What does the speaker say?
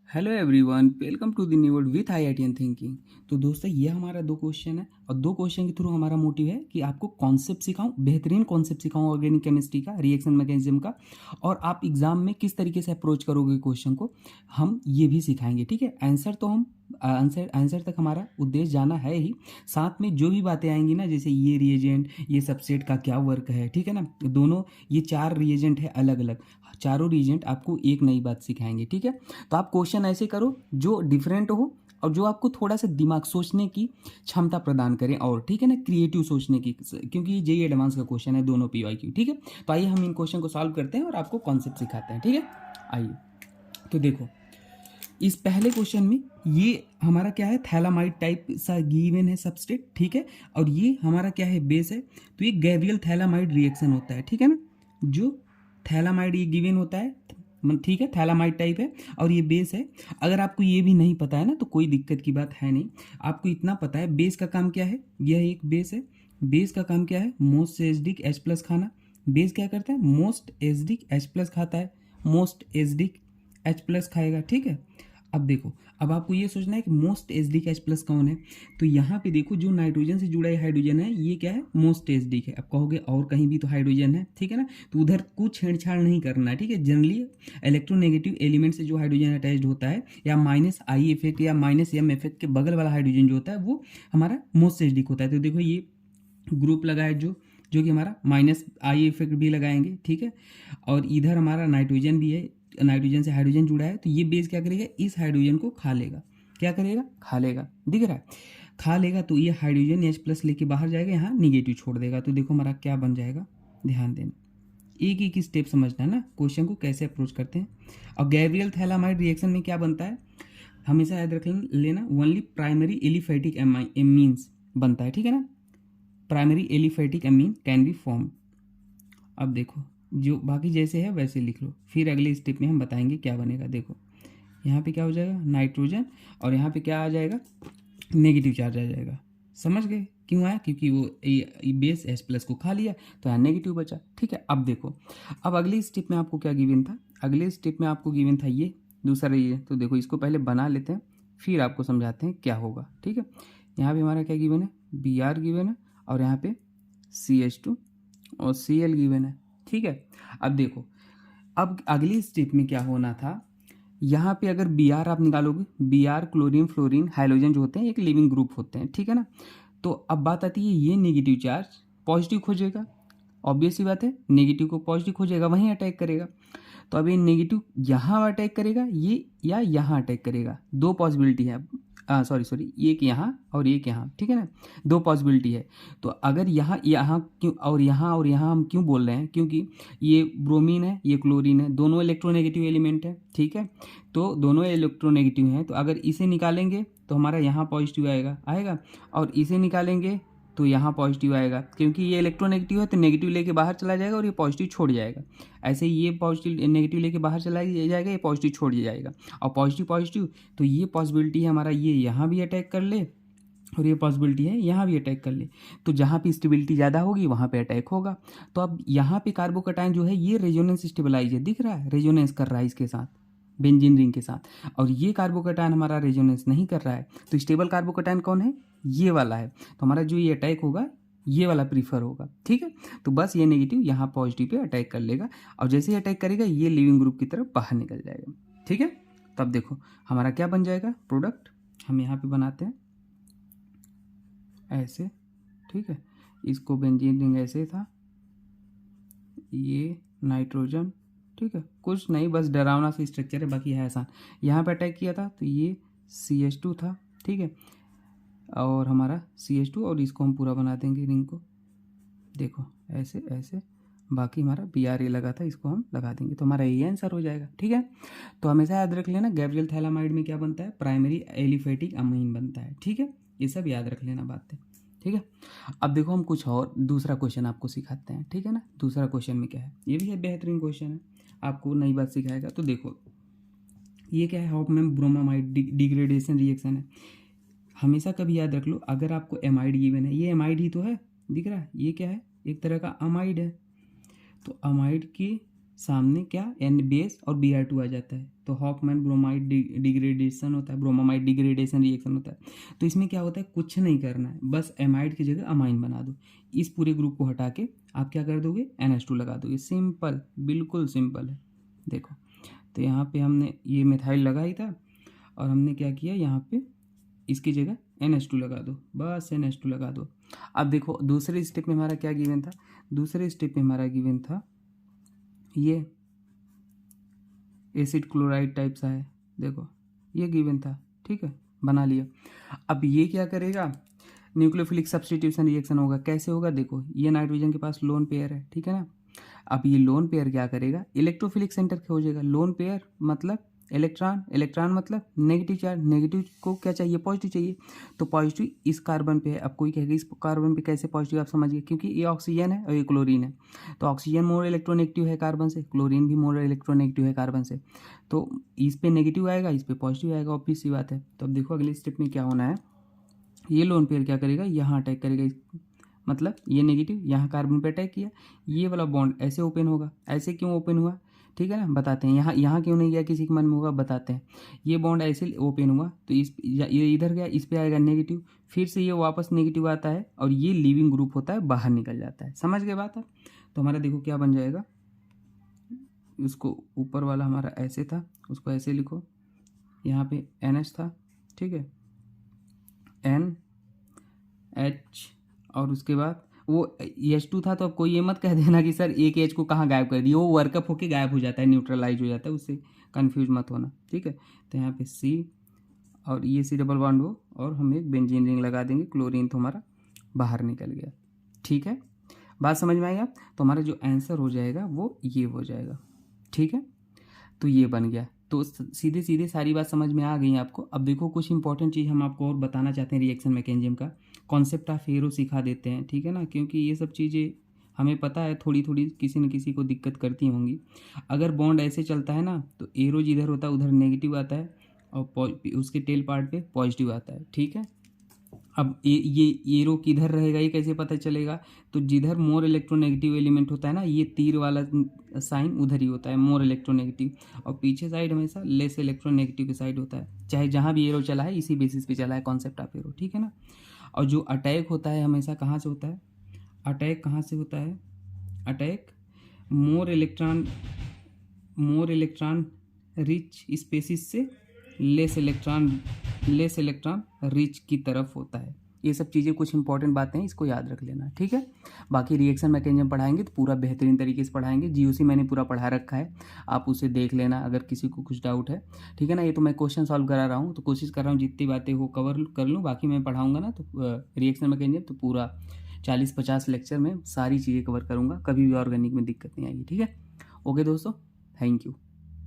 Hello everyone, welcome to the new world with IITian thinking. तो दोस्तों, ये हमारा दो क्वेश्चन है और दो क्वेश्चन के थ्रू हमारा मोटिव है कि आपको कॉन्सेप्ट सिखाऊं, बेहतरीन कॉन्सेप्ट सिखाऊं ऑर्गेनिक केमिस्ट्री का, रिएक्शन मैकेनिज्म का, और आप एग्जाम में किस तरीके से अप्रोच करोगे क्वेश्चन को, हम ये भी सिखाएंगे। ठीक है, आंसर तो हम आंसर तक हमारा उद्देश्य जाना है ही, साथ में जो भी बातें आएंगी ना, जैसे ये रिएजेंट, ये सबसेट का क्या वर्क है, ठीक है ना, दोनों ये चार रिएजेंट है अलग अलग, चारों रिएजेंट आपको एक नई बात सिखाएंगे। ठीक है, तो आप क्वेश्चन ऐसे करो जो डिफरेंट हो और जो आपको थोड़ा सा दिमाग सोचने की क्षमता प्रदान करें, और ठीक है ना, क्रिएटिव सोचने की, क्योंकि ये जेईई एडवांस का क्वेश्चन है, दोनों पीवाईक्यू। ठीक है, तो आइए हम इन क्वेश्चन को सॉल्व करते हैं और आपको कॉन्सेप्ट सिखाते हैं। ठीक है, आइए। तो देखो, इस पहले क्वेश्चन में ये हमारा क्या है, थैलामाइड टाइप सा गिवन है सबस्ट्रेट। ठीक है, और ये हमारा क्या है, बेस है। तो ये गैब्रियल थैलामाइड रिएक्शन होता है। ठीक है ना, जो थैलामाइड ये गिवन होता है, ठीक है, थैलामाइड टाइप है और ये बेस है। अगर आपको ये भी नहीं पता है ना, तो कोई दिक्कत की बात है नहीं। आपको इतना पता है बेस का काम क्या है, यह एक बेस है। बेस का काम क्या है, मोस्ट एसिडिक H प्लस खाना। बेस क्या करता है, मोस्ट एसिडिक H प्लस खाता है, मोस्ट एसिडिक H प्लस खाएगा। ठीक है, अब देखो, अब आपको ये सोचना है कि मोस्ट एसिडिक H प्लस कौन है। तो यहाँ पे देखो, जो नाइट्रोजन से जुड़ा हाइड्रोजन है, ये क्या है, मोस्ट एसिडिक है। अब कहोगे और कहीं भी तो हाइड्रोजन है, ठीक है ना, तो उधर कुछ छेड़छाड़ नहीं करना है। ठीक है, जनरली इलेक्ट्रोनेगेटिव एलिमेंट से जो हाइड्रोजन अटैच्ड होता है, या माइनस आई इफेक्ट या माइनस एम इफेक्ट के बगल वाला हाइड्रोजन जो होता है, वो हमारा मोस्ट एसिडिक होता है। तो देखो, ये ग्रुप लगा है जो कि हमारा माइनस आई इफेक्ट भी लगाएंगे। ठीक है, और इधर हमारा नाइट्रोजन भी है, नाइट्रोजन से हाइड्रोजन जुड़ा है, तो ये बेस क्या करेगा, इस हाइड्रोजन को खा लेगा। क्या करेगा, खा लेगा, दिख रहा है, खा लेगा। तो ये हाइड्रोजन H प्लस लेके बाहर जाएगा, यहाँ निगेटिव छोड़ देगा। तो देखो हमारा क्या बन जाएगा, ध्यान देना, एक एक स्टेप समझना है ना, क्वेश्चन को कैसे अप्रोच करते हैं। और गैब्रियल थैलामाइड रिएक्शन में क्या बनता है, हमेशा याद रख लेना, ओनली प्राइमरी एलिफेटिक एमीन्स बनता है। ठीक है ना, primary aliphatic amine can be form. अब देखो, जो बाकी जैसे है वैसे लिख लो, फिर अगले स्टेप में हम बताएंगे क्या बनेगा। देखो, यहाँ पे क्या हो जाएगा, नाइट्रोजन, और यहाँ पे क्या आ जाएगा, नेगेटिव चार्ज आ जाएगा। समझ गए क्यों आया, क्योंकि वो बेस H प्लस को खा लिया, तो यहाँ नेगेटिव बचा। ठीक है, अब देखो, अब अगले स्टेप में आपको क्या गिवन था, अगले स्टेप में आपको गिवन था ये दूसरा ये। तो देखो, इसको पहले बना लेते हैं, फिर आपको समझाते हैं क्या होगा। ठीक है, यहाँ पे हमारा क्या गिवन है, Br गिवन है, और यहाँ पे CH2 और Cl गिवन है। ठीक है, अब देखो, अब अगली स्टेप में क्या होना था, यहाँ पे अगर Br आप निकालोगे, Br क्लोरीन फ्लोरीन हाइड्रोजन जो होते हैं एक लिविंग ग्रुप होते हैं। ठीक है ना, तो अब बात आती है, ये नेगेटिव चार्ज पॉजिटिव खोजेगा, ऑब्वियस सी बात है, नेगेटिव को पॉजिटिव खोजेगा, वहीं अटैक करेगा। तो अब ये नेगेटिव यहाँ अटैक करेगा, ये या यहाँ अटैक करेगा, दो पॉसिबिलिटी है। सॉरी, एक यहाँ और एक यहाँ, ठीक है ना, दो पॉसिबिलिटी है। तो अगर यहाँ यहाँ क्यों और यहाँ हम क्यों बोल रहे हैं, क्योंकि ये ब्रोमीन है, ये क्लोरीन है, दोनों इलेक्ट्रोनेगेटिव एलिमेंट है। ठीक है, तो दोनों इलेक्ट्रोनेगेटिव हैं, तो अगर इसे निकालेंगे तो हमारा यहाँ पॉजिटिव आएगा आएगा, और इसे निकालेंगे तो यहाँ पॉजिटिव आएगा, क्योंकि ये इलेक्ट्रोनेगेटिव है तो नेगेटिव लेके बाहर चला जाएगा और ये पॉजिटिव छोड़ जाएगा। ऐसे ही ये पॉजिटिव नेगेटिव लेके बाहर चला जाएगा, ये पॉजिटिव छोड़ जाएगा, और पॉजिटिव पॉजिटिव, तो ये पॉसिबिलिटी है हमारा, ये यहाँ भी अटैक कर ले, और ये पॉसिबिलिटी है यहाँ भी अटैक कर ले। तो जहाँ पे स्टेबिलिटी ज़्यादा होगी वहाँ पे अटैक होगा। तो अब यहाँ पे कार्बोकैटायन जो है, ये रेजोनेंस स्टेबलाइज है, दिख रहा है, रेजोनेंस कर रहा है इसके साथ, बेंजीन रिंग के साथ, और ये कार्बोकैटायन हमारा रेजोनेंस नहीं कर रहा है। तो स्टेबल कार्बोकैटायन कौन है, ये वाला है। तो हमारा जो ये अटैक होगा, ये वाला प्रीफर होगा। ठीक है, तो बस ये नेगेटिव यहाँ पॉजिटिव पे अटैक कर लेगा, और जैसे ही अटैक करेगा ये लिविंग ग्रुप की तरफ बाहर निकल जाएगा। ठीक है, तब देखो हमारा क्या बन जाएगा, प्रोडक्ट हम यहाँ पे बनाते हैं ऐसे। ठीक है, इसको बेंजीन रिंग ऐसे था, ये नाइट्रोजन। ठीक है, कुछ नहीं, बस डरावना सा स्ट्रक्चर है, बाकी है आसान। यहाँ पे अटैक किया था तो ये CH2 था। ठीक है, और हमारा CH2, और इसको हम पूरा बना देंगे रिंग को, देखो ऐसे ऐसे, बाकी हमारा Br लगा था, इसको हम लगा देंगे, तो हमारा ये आंसर हो जाएगा। ठीक है, तो हमेशा याद रख लेना, गैब्रियल थैलामाइड में क्या बनता है, प्राइमरी एलिफेटिक अमीन बनता है। ठीक है, ये सब याद रख लेना बातें। ठीक है, अब देखो हम कुछ और दूसरा क्वेश्चन आपको सिखाते हैं। ठीक है ना, दूसरा क्वेश्चन में क्या है, ये भी है बेहतरीन क्वेश्चन है, आपको नई बात सिखाएगा। तो देखो, ये क्या है, हॉफमैन ब्रोमामाइड डिग्रेडेशन रिएक्शन है। हमेशा कभी याद रख लो, अगर आपको एमाइड गिवन है, ये एमाइड ही तो है, दिख रहा है, ये क्या है, एक तरह का अमाइड है। तो अमाइड के सामने क्या NBS और Br2 आ जाता है, तो हॉफमैन ब्रोमाइड डिग्रेडेशन होता है, ब्रोमामाइड डिग्रेडेशन रिएक्शन होता है। तो इसमें क्या होता है, कुछ नहीं करना है, बस एमाइड की जगह अमाइन बना दो। इस पूरे ग्रुप को हटा के आप क्या कर दोगे, NH2 लगा दोगे। सिंपल, बिल्कुल सिंपल है। देखो, तो यहाँ पे हमने ये मिथाइल लगा ही था और हमने क्या किया, यहाँ पे इसकी जगह NH2 लगा दो, बस NH2 लगा दो। अब देखो दूसरे स्टेप में हमारा क्या गिवन था, दूसरे स्टेप में हमारा गिवन था ये एसिड क्लोराइड टाइप सा है, देखो ये गिवन था, ठीक है, बना लिया। अब ये क्या करेगा, न्यूक्लियोफिलिक सब्स्टिट्यूशन रिएक्शन होगा। कैसे होगा, देखो ये नाइट्रोजन के पास लोन पेयर है, ठीक है ना। अब ये लोन पेयर क्या करेगा, इलेक्ट्रोफिलिक सेंटर हो जाएगा। लोन पेयर मतलब इलेक्ट्रॉन, इलेक्ट्रॉन मतलब नेगेटिव चार्ज, नेगेटिव को क्या चाहिए, पॉजिटिव चाहिए। तो पॉजिटिव इस कार्बन पे है। अब कोई कहेगा इस कार्बन पे कैसे पॉजिटिव, आप समझिए, क्योंकि ये ऑक्सीजन है और ये क्लोरीन है। तो ऑक्सीजन मोर इलेक्ट्रोनेगेटिव है कार्बन से, क्लोरीन भी मोर इलेक्ट्रोनेगेटिव है कार्बन से। तो इस पे नेगेटिव आएगा, इस पे पॉजिटिव आएगा, ऑब्वियस सी बात है। तो अब देखो अगले स्टेप में क्या होना है, ये लोन पेयर क्या करेगा, यहाँ अटैक करेगा, मतलब ये नेगेटिव यहाँ कार्बन पे अटैक किया, ये वाला बॉन्ड ऐसे ओपन होगा। ऐसे क्यों ओपन हुआ, ठीक है ना, बताते हैं। यहाँ क्यों नहीं गया, किसी के मन में होगा, बताते हैं। ये बॉन्ड ऐसे ओपन हुआ तो ये इधर गया, इस पे आएगा नेगेटिव, फिर से ये वापस नेगेटिव आता है और ये लिविंग ग्रुप होता है, बाहर निकल जाता है। समझ गए बात है। तो हमारा देखो क्या बन जाएगा, उसको ऊपर वाला हमारा ऐसे था, उसको ऐसे लिखो, यहाँ पे NH था, ठीक है, NH, और उसके बाद वो H2 था। तो अब कोई ये मत कह देना कि सर एक H को कहाँ गायब कर दिया, वो वर्कअप होके गायब हो जाता है, न्यूट्रलाइज हो जाता है, उससे कंफ्यूज मत होना, ठीक है। तो यहाँ पे C और ये C डबल बॉन्ड हो और हम एक बेंजीन रिंग लगा देंगे, क्लोरीन तो हमारा बाहर निकल गया, ठीक है। बात समझ में आई आप। तो हमारा जो आंसर हो जाएगा वो ये हो जाएगा, ठीक है। तो ये बन गया। तो सीधे सीधे सारी बात समझ में आ गई आपको। अब देखो कुछ इंपॉर्टेंट चीज़ हम आपको और बताना चाहते हैं रिएक्शन मैकेनिज्म का। कॉन्सेप्ट ऑफ एरो सिखा देते हैं, ठीक है ना, क्योंकि ये सब चीज़ें हमें पता है, थोड़ी थोड़ी किसी न किसी को दिक्कत करती होंगी। अगर बॉन्ड ऐसे चलता है ना, तो एरो जिधर होता है उधर नेगेटिव आता है और उसके टेल पार्ट पे पॉजिटिव आता है, ठीक है। अब ये एरो किधर रहेगा, ये कैसे पता चलेगा, तो जिधर मोर इलेक्ट्रोनेगेटिव एलिमेंट होता है ना, ये तीर वाला साइन उधर ही होता है, मोर इलेक्ट्रोनेगेटिव, और पीछे साइड हमेशा लेस इलेक्ट्रोनेगेटिव की साइड होता है। चाहे जहाँ भी एरो चला है इसी बेसिस पे चला है कॉन्सेप्ट ऑफ एरो, ठीक है ना। और जो अटैक होता है हमेशा कहाँ से होता है, अटैक कहाँ से होता है, attack more electron rich species से लेस इलेक्ट्रॉन रिच की तरफ होता है। ये सब चीज़ें कुछ इंपॉर्टेंट बातें हैं, इसको याद रख लेना, ठीक है। बाकी रिएक्शन मैकेनिज्म पढ़ाएंगे तो पूरा बेहतरीन तरीके से पढ़ाएंगे। GOC मैंने पूरा पढ़ा रखा है, आप उसे देख लेना अगर किसी को कुछ डाउट है, ठीक है ना। ये तो मैं क्वेश्चन सॉल्व करा रहा हूँ, तो कोशिश कर रहा हूँ जितनी बातें हो कवर कर लूँ। बाकी मैं पढ़ाऊँगा ना तो रिएक्शन मैकेनिज्म तो पूरा 40-50 लेक्चर में सारी चीज़ें कवर करूँगा, कभी भी ऑर्गेनिक में दिक्कत नहीं आएगी, ठीक है। ओके दोस्तों, थैंक यू।